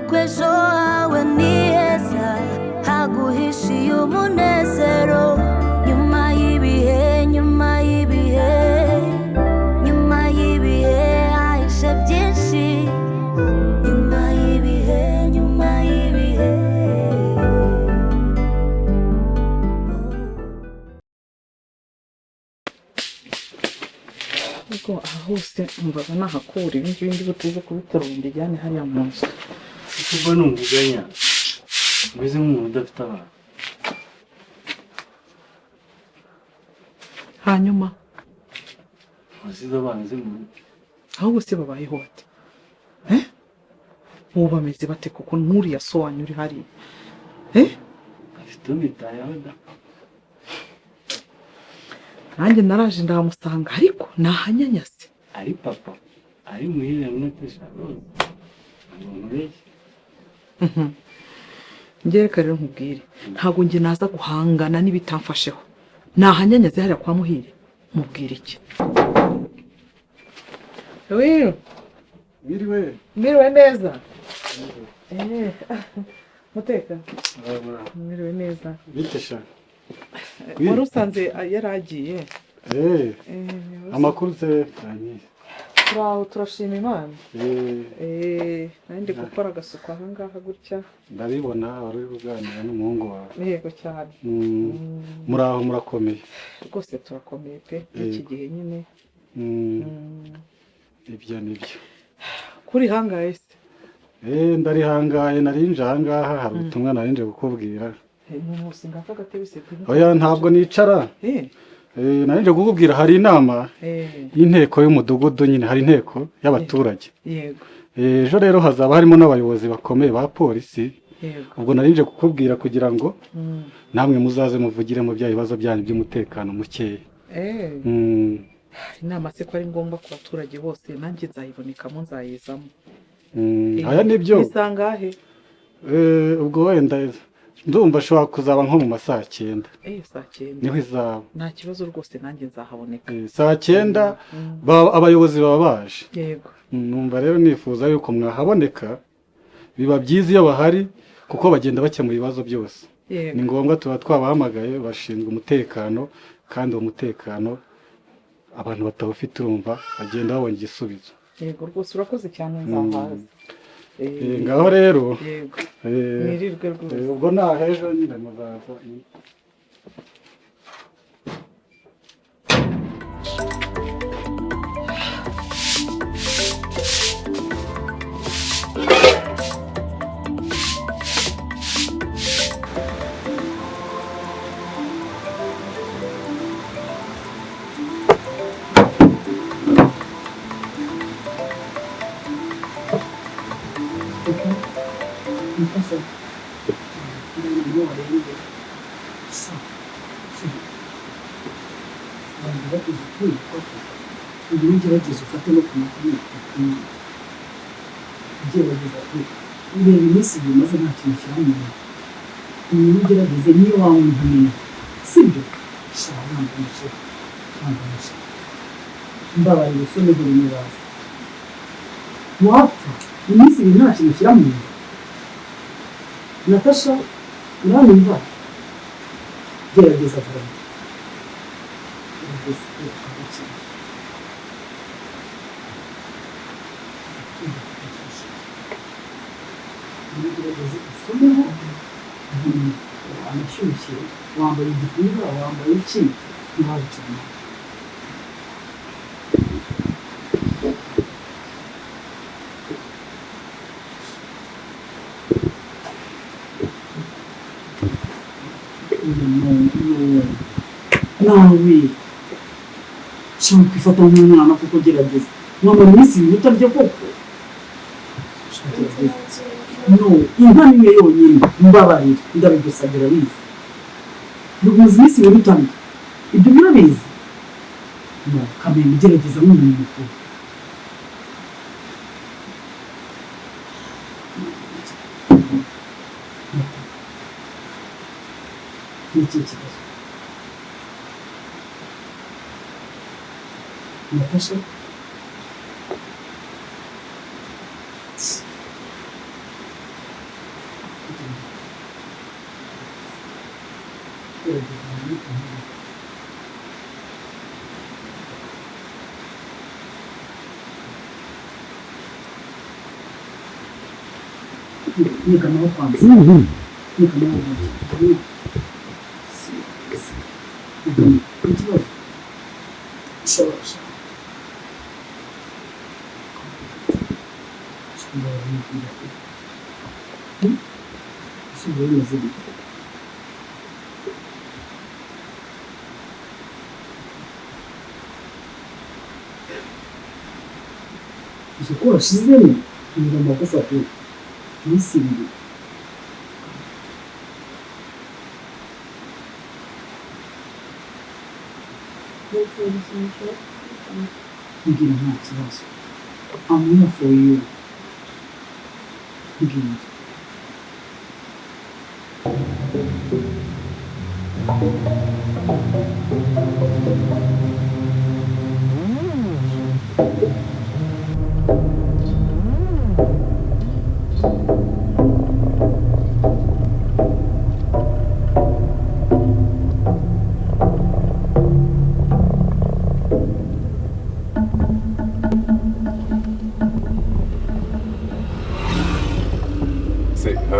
yuko ejo hawe ni heza haguhishiye umunezero nyuma y'ibihe nyuma y'ibihe nyuma y'ibihe hahishe byinshi nyuma y'ibihe nyuma y'ibihe. Ubwo aha hose mbaga nahakura ibindi butuze kubiterunda ijyane hariya mu nzu. Kuba numvuganya umeze nk'umuntu udafite abantu. Hanyuma wasize abana ze mu ahubwo se babayeho bate? Ubu bameze bate kuko nturiya so wanyu uri hariya? afite umitayeho da. Nanjye naraje ndamusanga ariko nahanyanyase. Ari papa ari muhire munotesha rose Ngereka rero nkubwire ntago nge naza guhangana n'ibitamfasheho nahanyanyaze hariya kwa muhire mubwire iki? Mwiriwe neza. Muteka mwiriwe neza. Bitesha wari usanze yaragiye. Amakuru se tanyi turashima Imana. Nandi gukora agasuku aha ngaha gutya ndabibona wari uri kuganira n'umuhungu wawe. Yego cyane. Muraho murakomeye rwose turakomeye pe iki gihe nyine. Ibyo nibyo kuri hangaye se? Ndari hangaye narinje aha ngaha hari ubutumwa narinje kukubwira. N'umunsi ngaka gatebe se? Oya ntabwo nicara. Narinje kukubwira hari inama y'inteko y'umudugudu nyine hari inteko y'abaturage. Yego. Ejo rero hazaba harimo n'abayobozi bakomeye ba polisi. Yego. Ubwo narinje kukubwira kugira ngo namwe muzaze muvugire mu bya bibazo byanyu by'umutekano mukeya. Inama se ko ari ngombwa ku baturage bose nanjye nzayibonekamo nzayizamo. Aya nibyo. Bisangahe? Ubwo wenda ndumva ashobora kuzaba nko mu masaa 9. Saa 9 niho izaba. Nta kibazo rwose nanjye nzahaboneka. Saa 9 abayobozi baba baje. Yego. Numva rero nifuza yuko mwahaboneka biba byiza iyo bahari kuko bagenda bakemura ibibazo byose. Ni ngombwa tuba twabahamagaye bashinzwe umutekano kandi uwo mutekano abantu batawufite urumva bagenda babona igisubizo. Yego rwose urakoze cyane nzahaza. Ngaho rero nirirwe rwose. Ubwo nahejo nyine muzaza. Ugerageza ufate no ku makuru ugerageza ureba iminsi bimaze nta kintu kiramenye ugerageze niyo wamwihamiye sibyo shaka ntambanishe mbabarira usome dore nibaza wapfa iminsi nta kintu kiramenye. Natasha uranyumva gerageza vuba usomeho amashyushye wambaye igipira wambaye iki ntiwabicana nawe shaka kwifata nk'umwana kuko gerageza mwamara iminsi ibiri utarya koko. No, inka nimwe yonyine mbabarira ndabigusabira bizi. Nduguze iminsi ibiri utarya ibyo murabizi. No, kamenya ugerageza nk'umuntu mukuru. Niki kibazo? Niga naho kwanza. Niga naho kwanza. Ikibazo. Ushobora. Uko washyizemo ngomba gufata iminsi 2. Mbwira nta kibazo. I'm here for you. Mbwira.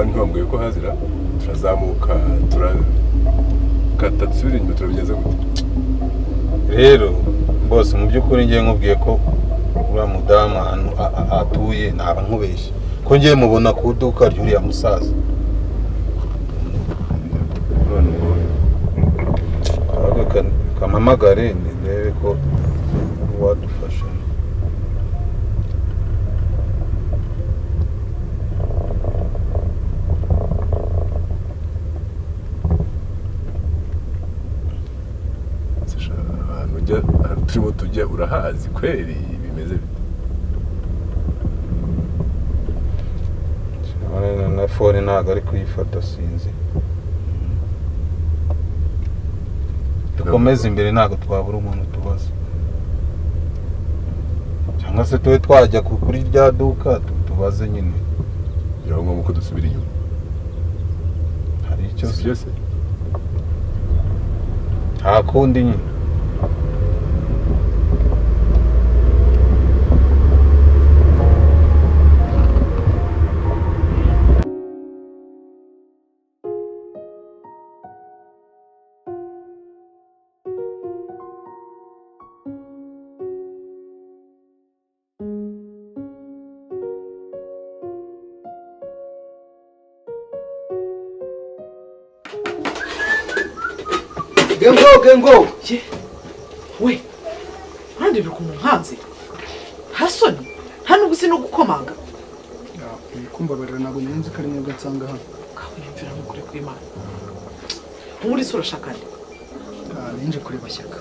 Ntibambwiye ko hazira turazamuka turakata dusubira inyuma turabigeze gute rero bose mu by'ukuri ngiye nkubwiye ko uriya mudamu ahantu atuye ntaba nkubeshye ko ngiye mubona ku iduka ry'uriya musaza none ubwo kamamagare ndebe ko wadufasha. turimo tujya urahazi kweri bimeze na phone ntago ari kuyifata sinzi. Dukomeze imbere ntago twabura umuntu tubaza cyangwa se tuwe twajya kuri rya duka tubaze nyine biraho ngombwa ko dusubira inyuma. Hari icyo byose nta kundi nyine. Gengo! Ye! We! Urandi biri kumunkanze? Hasoni? Nta n'ubuzi no gukomanga? Kumbabarira ntabwo nyenze ko ari mwebwe nsanga hano. Kawiyumvira n'ukuri kw'Imana. Muri sura shakane. Ninje kureba Shyaka.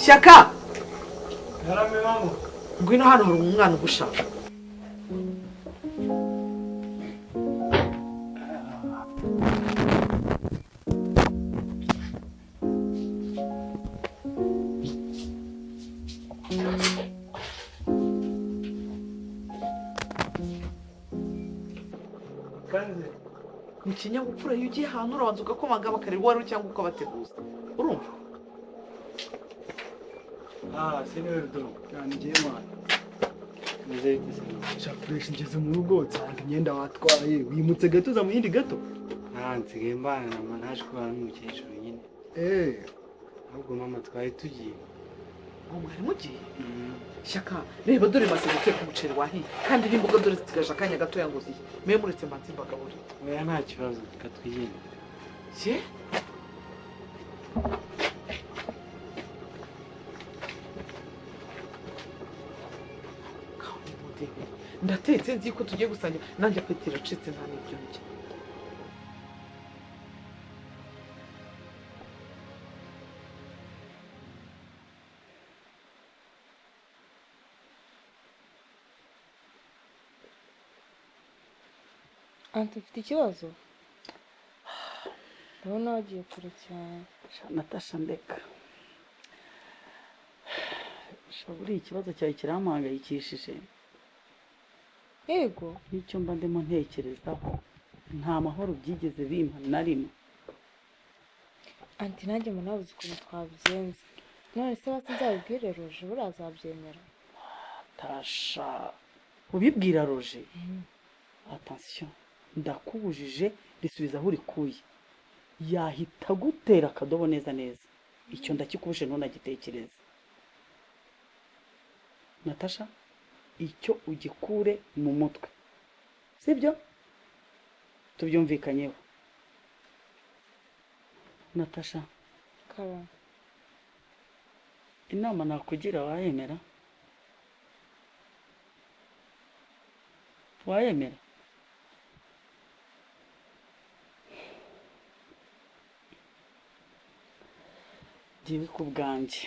Shyaka! Yarame mama. Ngwino hano hari umwana ugushaka. Ni ikinyabupfura iyo ugiye ahantu urabanza ugakomanga bakareba uwari cyangwa ukabateguza. Urumva? Senior do. Ngiye mwana. Muzete se. Fresh ngeze mu rugo nsanga imyenda watwaye wimutse gato za mu yindi gato. Nsigaye mbana na mama naje kubana n'umukecuru nyine. Ahubwo mama twari tugiye. Mwari mugiye? Shyaka reba dore maze guteka umuceri wahiye kandi n'imboga dore zitigaje akanya gatoya ngo zihe. Mwe muretse mbanze mbagabure. Oya nta kibazo katwigende. Je? Ndatetse nzi ko tugiye gusangira nanjye apeti iracitse nta n'ibyo njye. Anti ufite ikibazo? Ndabona wagiye kure cyane. Natasha ndeka. Buriya ikibazo cyawe kirampangayikishije. Yego. N'icyo mba ndimo ntekerezaho. nta mahoro byigeze bimpa na rimwe. anti nanjye mbona nabuze ukuntu twabigenza, none se basi nzabibwire Roje buriya azabyemera? Tasha ubibwira Roje? Attention, ndakubujije risubiza aho urikuye, yahita gutera akadobo neza neza. Icyo ndakikubuje ntunagitekereze Natasha, icyo ugikure mu mutwe, sibyo? Tubyumvikanyeho Natasha. Kaba inama nakugira wayemera? Wayemera? Jyewe ku bwanjye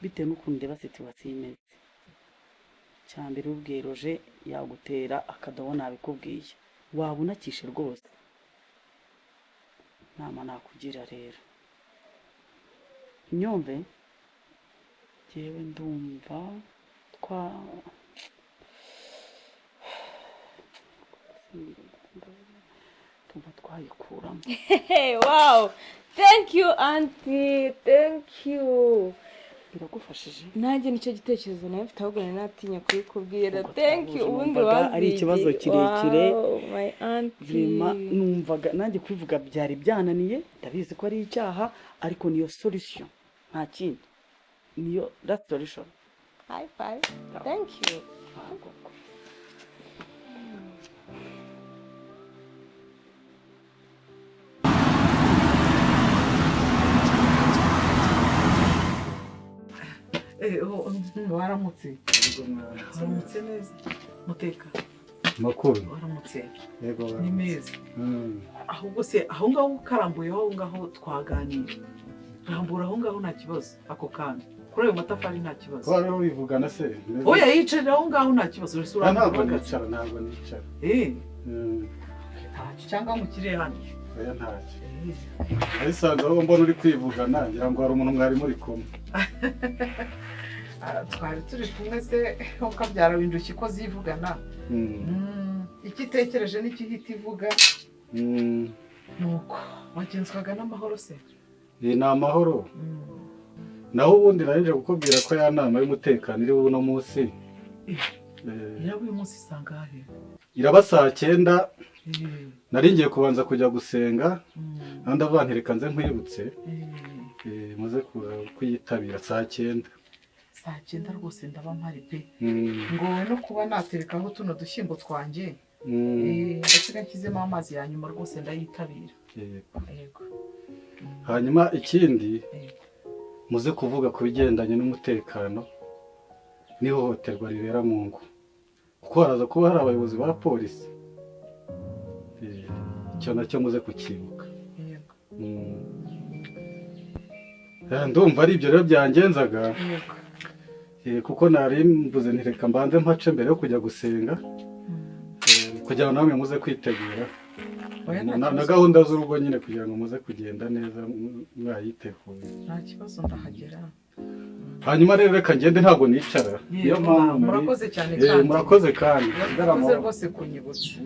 bitewe n'ukuntu ndeba situwasiyo imeze, cya mbere ubwiye Roje yagutera akadobo nabikubwiye, waba unakishe rwose. Nama nakugira rero nyumve, jyewe ndumva twayikuramo. wow, thank you auntie, thank you. Biragufashije? Nanjye nicyo gitekerezo nawe mfite, ahubwo nari natinya kubikubwira. Thank you. Ubundi ari ikibazo kirekire. My auntie, numvaga nanjye kubivuga byari byananiye, ndabizi ko ari icyaha, ariko niyo solution, nta kindi, niyo that solution. high five. Thank you. waramutse neza muteka makuru waramutse yego ni meza. ahubwo se aho ngaho ukarambuyeho aho ngaho twaganira, rambura aho ngaho nta kibazo, ako kandi kuri ayo matafari nta kibazo. wari ubivugana se? oya yicarira aho ngaho nta kibazo. ntabwo nicara ntacyo cyangwa mu kirere hano. oya ntacyo arisanze aho mbona uri kwivugana, ngira ngo hari umuntu mwari muri kumwe. twari turi kumwe se ukabyara windushye ko zivugana. ikitekereje n'ikihita ivuga nuko wagenzwaga n'amahoro se? Ni amahoro. naho ubundi narije kukubwira ko ya nama y'umutekano iri uno munsi. iraba uyu munsi isangahe? iraba saa 9. nari ngiye kubanza kujya gusenga, nandi avantireka nze nkwibutse muze kuyitabira saa 9. saa 9 rwose ndaba mpari pe. ngo no kuba naterekaho tuno dushyimbo twanjye, ndetse nashyizemo amazi ya nyuma rwose ndayitabira. yego. hanyuma ikindi muze kuvuga ku bigendanye n'umutekano n'ihohoterwa ribera mu ngo, kuko haraza kuba hari abayobozi ba polisi. icyo nacyo muze kukibuka. ndumva ari ibyo rero byangenzaga, kuko nari mvuze ntireka mbanze mpace mbere yo kujya gusenga, kugira ngo namwe muze kwitegura na gahunda z'urugo nyine, kugira ngo muze kugenda neza mwayiteguye. nta kibazo ndahagera. hanyuma rero reka ngende, ntabwo nicara. niyo mpamvu murakoze cyane kandi murakoze kandi murakoze rwose kunyibutsa.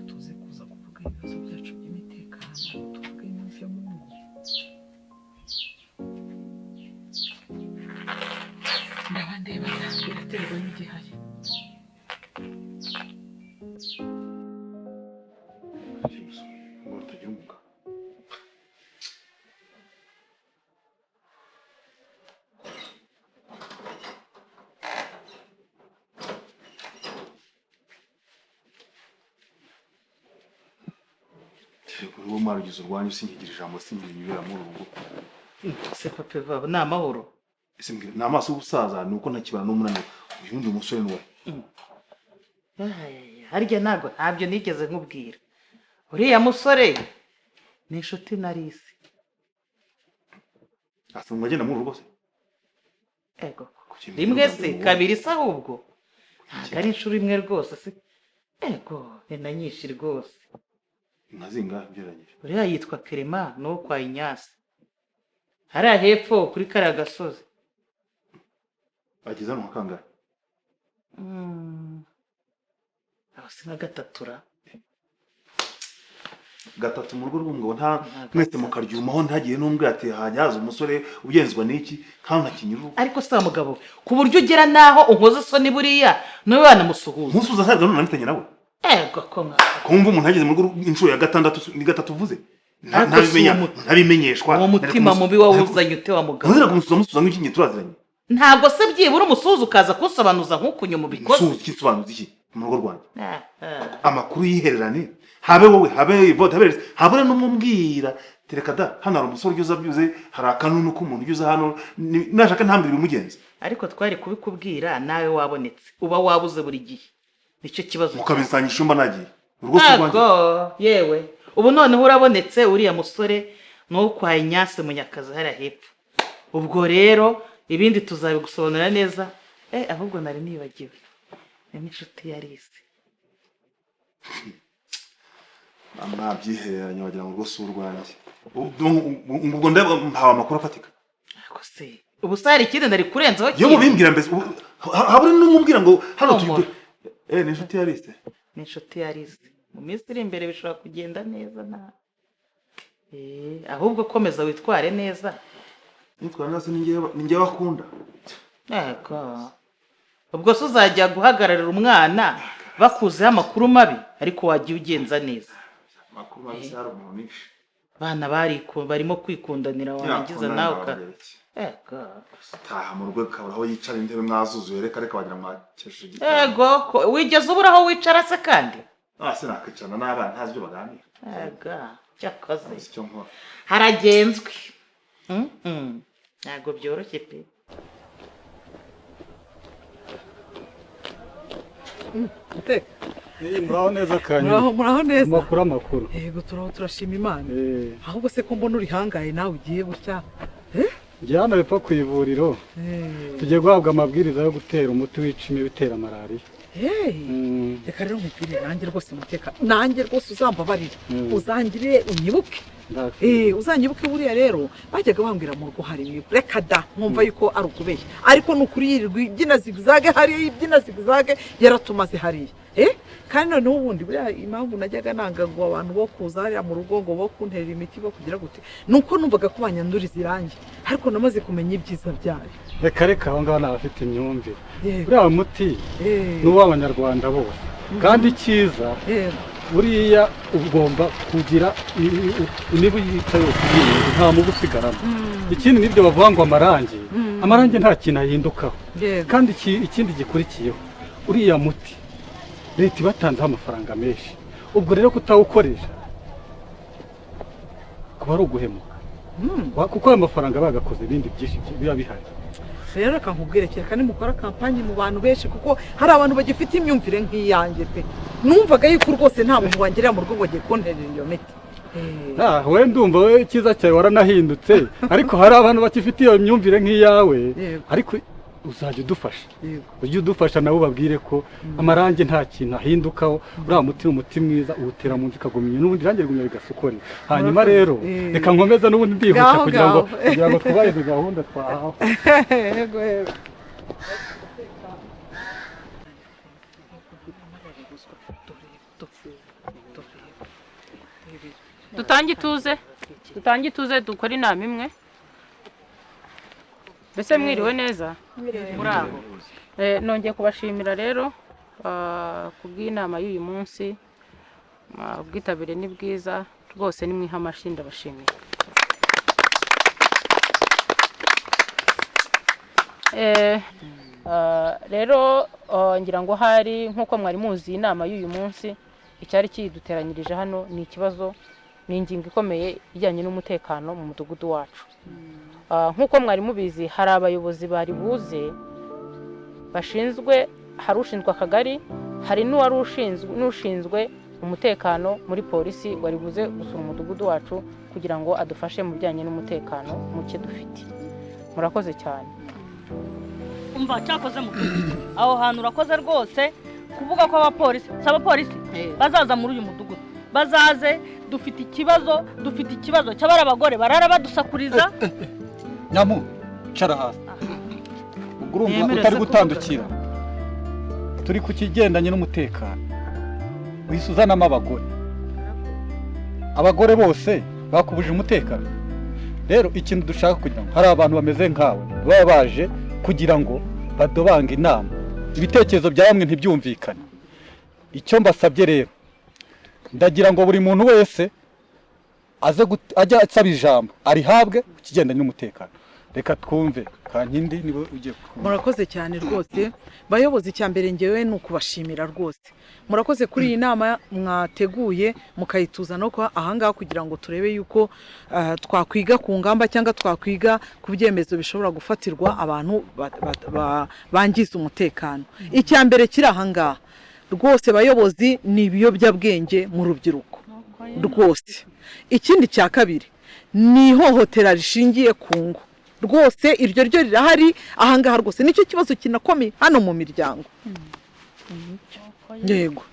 tuze kuza kuvuga ibibazo byacu by'imitekano, tuvuge n'ibyo mu ngo. ndaba ndeba biraterwa n'igihari. uwo mwarugize urwanyu sinkigira ijambo singira inyubera muri urugo. se papa baba ni amahoro. ese mbwira ni amaso y'ubusaza ni uko ntakibana n'umunaniro. uyu wundi musore ni we. harya ntabyo nigeze nkubwira. uriya musore ni inshuti narisi. asanga agenda muri urugo se? ego rimwe se kabiri se ahubwo ntabwo ari inshuro imwe rwose se. ego ni na nyinshi rwose. inka zingahe ugereranyije? uriya yitwa Kerema n'uwo kwa Inyasi, hariya hepfo kuri kariya gasozi. ageze hano nka kangahe? si nka gatatura gatatu mu rugo rw'umugabo nta mwese mukaryumaho ntagiye n'umbwe ati haza umusore ubugenzwa n'iki kandi ntakinyuru ariko si mugabo ku buryo ugera naho unkoze isoni buriya nawe wanamusuhuza musuhuza ntabwo nanitanye nawe ego ko kumva umuntu ageze mu rugo inshuro ya gatandatu ni gatatu uvuze ntabimenyeshwa uwo mutima mubi wawuzanye ute wa mugabo ntuzira kumusuhuza nk'iki turaziranye ntabwo se byibura umusuhuza ukaza kusobanuza nk'ukunye mu bikoze umusuhuza ikisobanuza iki mu rugo rwanjye amakuru yihererane habe wowe habe vote habe n'umumbwira tereka da hano hari umusore ugize abyuze hari akanunu k'umuntu ugize hano nashaka ntambire bimugenza ariko twari kubikubwira nawe wabonetse uba wabuze buri gihe nicyo kibazo mukabinsanyisha mba nagiye rwose rwanjye yewe ubu noneho urabonetse uriya musore n'uwo kwa Inyase Munyakazi hariya hepfo ubwo rero ibindi tuzabigusobanurira neza ahubwo nari nibagiwe ni inshuti yarisi mwabyihereranye wagira ngo rwose urwanjye ubwo ndabaha amakuru afatika ariko se ubu se hari ikindi nari kurenzaho iyo mubimbwira mbese habura n'umubwira ngo hano turi ni inshuti yarisi ni inshuti yarisi mu minsi iri imbere bishobora kugenda neza ahubwo komeza witware neza nitwara neza ni njye bakunda yego ubwo se uzajya guhagararira umwana bakuzeho amakuru mabi ariko wagiye ugenza neza amakuru mabi se hari umuntu nishe bana barimo kwikundanira warangiza nawe yego taha mu rugo kabura aho yicara intebe mwazuzuye reka wagira mwakesheje igitabo yego wigeze ubura aho wicara se kandi sinakwicarana n'abana ntazi ibyo baganira yego cyakoze haragenzwe ntabwo byoroshye pe muraho neza kanya muraho neza amakuru yego turashima Imana ahubwo se ko mbona uri hangaye nawe ugiye gutya njye hano hepfo ku ivuriro tugiye guhabwa amabwiriza yo gutera umuti wica imibu itera malariya reka rero nkubwire nanjye rwose umutekano nanjye rwose uzambabarira uzangire unyibuke uzanyibuke buriya rero bajyaga bambwira mu rugo hari imibu reka da nkumva yuko ari ukubeshya ariko ni ukuri yirirwa ibyina zigzage hariya ibyina zigzage yaratumaze hariya kandi noneho ubundi buriya impamvu najyaga nanga ngo abantu bo kuza hariya mu rugo ngo bo kunterera imiti bo kugira gute nuko numvaga ko banyanduriza irangi ariko namaze kumenya ibyiza byayo reka aho ngaho n'abafite imyumvire buriya muti ni uw'abanyarwanda bose kandi icyiza buriya ugomba kugira imibu yica yose nta mubu usigaramo ikindi nibyo bavuga ngo amarangi nta kintu ahindukaho kandi ikindi gikurikiyeho uriya muti leta ibatanzeho amafaranga menshi ubwo rero kutawukoresha kuba ari uguhemuka kuko ayo mafaranga bagakoze ibindi byinshi biba bihari rero reka nkubwire kandi mukora kampanye mu bantu benshi kuko hari abantu bagifite imyumvire nk'iyanjye pe numvaga yuko rwose nta muntu wangerera mu rugo ngo agiye kunterera iyo miti we ndumva we icyiza cyawe waranahindutse ariko hari abantu bakifite iyo myumvire nk'iyawe ariko uzajya udufasha ujye udufasha nabo babwire ko amarangi nta kintu ahindukaho uriya muti ni umuti mwiza uwutera mu nzu ikagumya n'ubundi irangi rigumya rigasukora hanyuma rero reka nkomeza n'ubundi ndihuta kugira ngo twubahirize gahunda twahawe yego dutange ituze dukora inama imwe mbese mwiriwe neza muri aho nongeye kubashimira rero ku bw'inama y'uyu munsi ubwitabire ni bwiza rwose nimwiha amashyi ndabashimiye rero ngira ngo hari nk'uko mwari muzi inama y'uyu munsi icyari kiduteranyirije hano ni ikibazo ni ingingo ikomeye ijyanye n'umutekano mu mudugudu wacu nk'uko mwari mubizi hari abayobozi bari buze bashinzwe hari ushinzwe akagari hari n'ushinzwe umutekano muri polisi wari buze gusura umudugudu wacu kugira ngo adufashe mu bijyanye n'umutekano muke dufite murakoze cyane umva cyakoze mudugudu aho hantu urakoze rwose kuvuga ko abapolisi bazaza muri uyu mudugudu bazaze dufite ikibazo cy'abari abagore barara badusakuriza nyamu cara hasi ubwo urumva utari gutandukira turi ku kigendanye n'umutekano wisuzanamo abagore bose bakubuje umutekano. Rero ikintu dushaka kugira ngo hari abantu bameze nkawe baba baje kugira ngo badobange inama, ibitekerezo bya bamwe ntibyumvikane. Icyo mbasabye rero, ndagira ngo buri muntu wese ajya asaba ijambo arihabwe kukigendanye n'umutekano. Reka twumve Kankindi niwe ugiye. Murakoze cyane rwose bayobozi, cyambere ngewe ni ukubashimira rwose. Murakoze kuri iyi nama mwateguye mukayituza no kwa ahangaha kugira ngo turebe yuko twakwiga ku ngamba cyangwa twakwiga ku byemezo bishobora gufatirwa abantu bangiza umutekano. Icyambere kiri ahangaha rwose bayobozi ni ibiyobyabwenge mu rubyiruko rwose. Ikindi cya kabiri ni ihohotera rishingiye ku ngo rwose, iryo ryo rirahari ahangaha rwose, nicyo kibazo kinakomeye hano mu miryango. Yego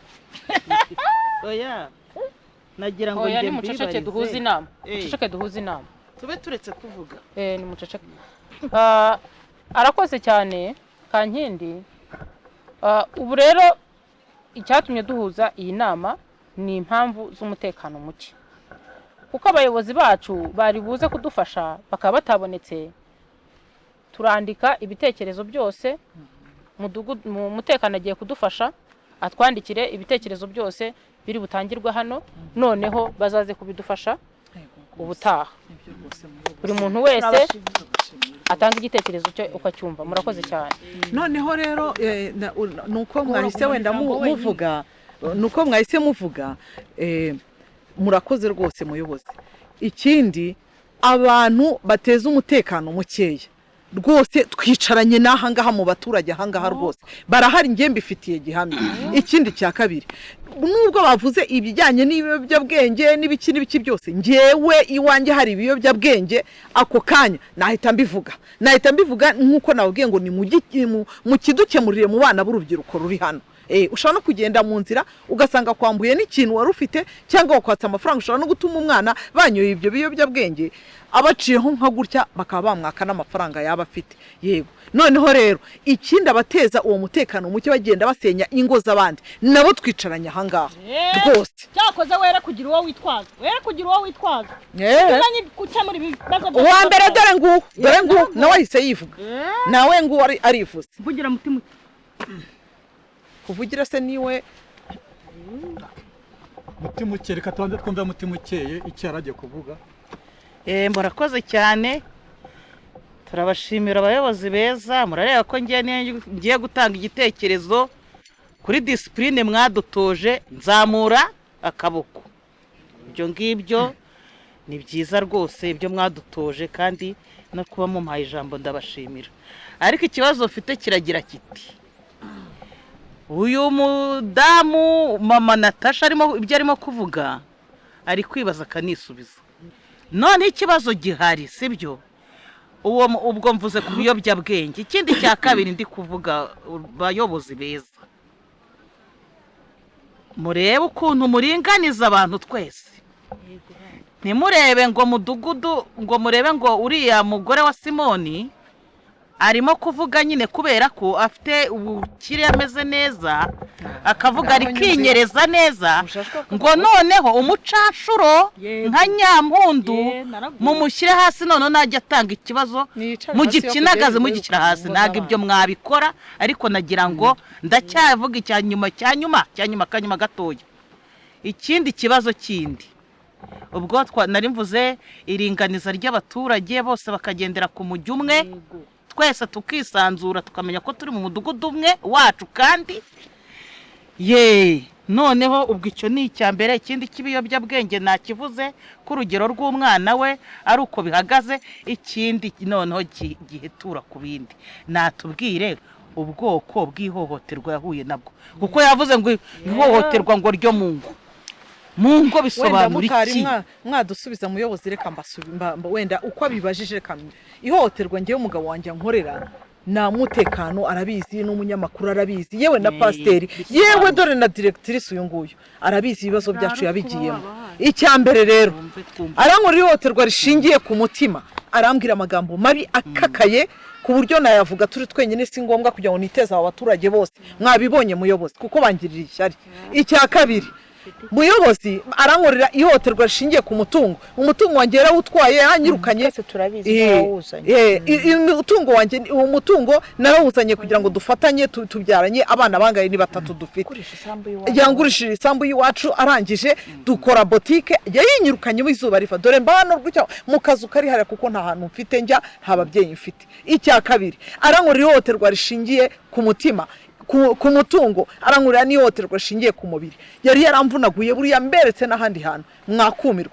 oya nagira ngo ni muceceke duhuze inama, muceceke duhuze inama, tube turetse kuvuga. Ni muceceke. Arakoze cyane Kankindi. Ubu rero icyatumye duhuza iyi nama ni impamvu z'umutekano muke, kuko abayobozi bacu bari buze kudufasha bakaba batabonetse. Turandika ibitekerezo byose, mu mutekano agiye kudufasha atwandikire ibitekerezo byose biri butangirwe hano, noneho bazaze kubidufasha ubutaha. Buri muntu wese atanga igitekerezo cyo ukacyumva. Murakoze cyane. Noneho rero nuko mwahise wenda muvuga, nuko mwahise muvuga, murakoze rwose muyobozi. Ikindi abantu bateza umutekano mukeya rwose twicaranye n'ahangaha mu baturage ahangaha rwose barahari, ngiye mbifitiye gihamya. Ikindi cya kabiri, nubwo bavuze ibijyanye n'ibiyobyabwenge n'ibiki byose, ngewe iwanjye hari ibiyobyabwenge ako kanya nahita mbivuga nk'uko nababwiye ngo ni mu kidukemurire mu bana b'urubyiruko ruri hano. Ushobora no kugenda mu nzira ugasanga kwambuye n'ikintu wari ufite cyangwa wakwatsa amafaranga, ushobora no gutuma umwana banyoye ibyo biyobyabwenge abaciyeho nka gutya bakaba bamwaka n'amafaranga yaba afite. Yego, noneho rero ikindi abateza uwo mutekano muke bagenda basenya ingo z'abandi nabo twicaranye ahangaha rwose. Cyakoze wera kugira uwo witwaza, umenye gukemura ibibazo byose. Uwa mbere dore nguwo nawe ahise yivuga, nawe nguwo arivuze. Vugira mutima kuvugira se niwe mutima ukeye. Reka tubanze twumve mutima ukeye icyo yaragiye kuvuga. Murakoze cyane, turabashimira abayobozi beza. Murareba ko ngiye gutanga igitekerezo kuri discipline mwadutoje, nzamura akaboko. Ibyo ngibyo ni byiza rwose ibyo mwadutoje, kandi no kuba mumpaye ijambo ndabashimira. Ariko ikibazo mfite kiragira kiti, uyu mudamu mama Natasha ibyo arimo kuvuga ari kwibaza akanisubiza. None ikibazo gihari sibyo, ubwo mvuze ku biyobyabwenge. Ikindi cya kabiri ndi kuvuga bayobozi beza, murebe ukuntu muringaniza abantu twese. Ntimurebe ngo mudugudu, ngo murebe ngo uriya mugore wa Simoni arimo kuvuga nyine kubera ko afite ubukire ameze neza, akavuga ari kinyereza neza, ngo noneho umucanshuro nka Nyampundu mumushyire hasi, none najya atanga ikibazo mugikinagaze mugishyira hasi. Ntabwo ibyo mwabikora, ariko nagira ngo ndacyavuga icya nyuma gatoya. Ikindi kibazo kindi, ubwo nari mvuze iringaniza ry'abaturage bose bakagendera ku mujyi umwe, twese tukisanzura tukamenya ko turi mu mudugudu umwe wacu. Kandi noneho ubwo icyo ni icyambere. Ikindi cy'ibiyobyabwenge nakivuze ko urugero rw'umwana we ari uko bihagaze. Ikindi noneho gihetura ku bindi, natubwire ubwoko bw'ihohoterwa yahuye nabwo, kuko yavuze ngo ihohoterwa ngo ryo mu ngo bisobanura iki? Mwadusubiza muyobozi, reka wenda uko abibajije kamwe. Ihohoterwa ngewe umugabo wanjye ankorera na mutekano arabizi, n'umunyamakuru arabizi, yewe na pasiteri, yewe dore na directrice uyu nguyu arabizi ibibazo byacu yabigiyemo. Icyambere rero arankorera ihohoterwa rishingiye ku mutima, arambwira amagambo mabi akakaye ku buryo nayavuga turi twenyine si ngombwa kugira ngo niteze aba baturage bose. Mwabibonye muyobozi kuko bangirira ishyari. Icya kabiri muyobozi arankorera ihohoterwa rishingiye ku mutungo wanjye yarawutwaye yaranyirukanye umutungo wanjye umutungo narawuzanye kugira ngo dufatanye tubyaranye abana bangaye ni 3 dufite yangurishije isambu y'iwacu arangije dukora botike yayinyirukanye izuba riva dore mbano rw'icyo mu kazu kari hari kuko nta hantu mfite njya nta babyeyi mfite icya kabiri arankorera ihohoterwa rishingiye ku mutima ku mutungo arankurira n'ihohoterwa rishingiye ku mubiri yari yaramvunaguye buriya mberetse n'ahandi hantu mwakumirwa